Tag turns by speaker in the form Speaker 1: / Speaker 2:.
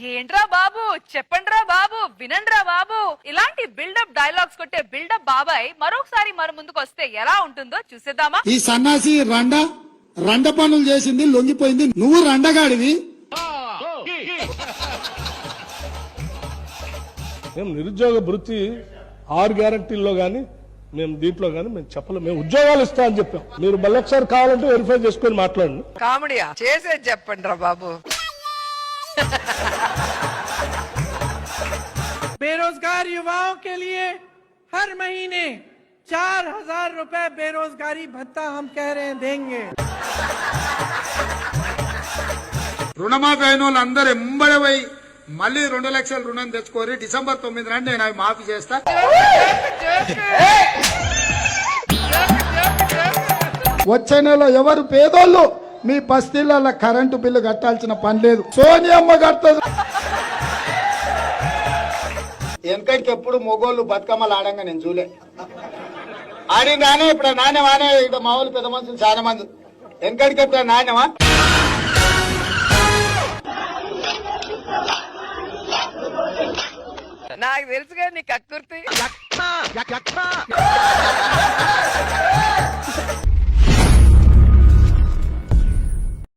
Speaker 1: ఏంట్రా బాబు, చెప్పండ్రా బాబు, వినండ్రా బాబు, ఇలాంటి buildup dialogues కొట్టే బిల్డప్ బాబాయ్ మరొకసారి మన ముందుకు వస్తే ఎలా ఉంటుందో చూసేద్దామా.
Speaker 2: ఈ సన్నాసి రండ పనులు చేసింది, లొంగిపోయింది. నువ్వు రండగాడివి.
Speaker 3: మేము నిరుద్యోగ భృతి 6 గ్యారంటీల్లో గానీ మేము దీంట్లో గానీ మేము చెప్పలేము. మేము ఉద్యోగాలు ఇస్తా అని చెప్పాం. మీరు మళ్ళీ ఒకసారి కావాలంటే వెరిఫై చేసుకొని మాట్లాడండి.
Speaker 4: కామెడీయా చేసేది చెప్పండి రా బాబు.
Speaker 5: बेरोजगार युवाओं के लिए हर महीने 4,000 रुपए बेरोजगारी भत्ता हम कह रहे हैं देंगे.
Speaker 2: రుణమాఫీ అయిన వాళ్ళు అందరూ ఎంబడి పోయి మళ్ళీ 2 లక్షల రుణం తెచ్చుకోరి. డిసెంబర్ 9 నాడు నేను అవి మాఫీ చేస్తా. వచ్చే నెల ఎవరు పేదోళ్ళు మీ బస్తీల కరెంటు బిల్లు కట్టాల్సిన పని లేదు. సోనియమ్మ కట్టదు. వెనకటికి ఎప్పుడు మొగోళ్ళు బతుకమ్మలు ఆడంగా నేను చూలే. ఆడిందానే ఇప్పుడు నాణ్యమానే. ఇక్కడ మామూలు పెద్ద మనుషులు చాలా మంది. వెనకటికి ఎప్పుడు నాణ్యమా?
Speaker 4: నాకు తెలుసుగా నీ కక్కుర్తి.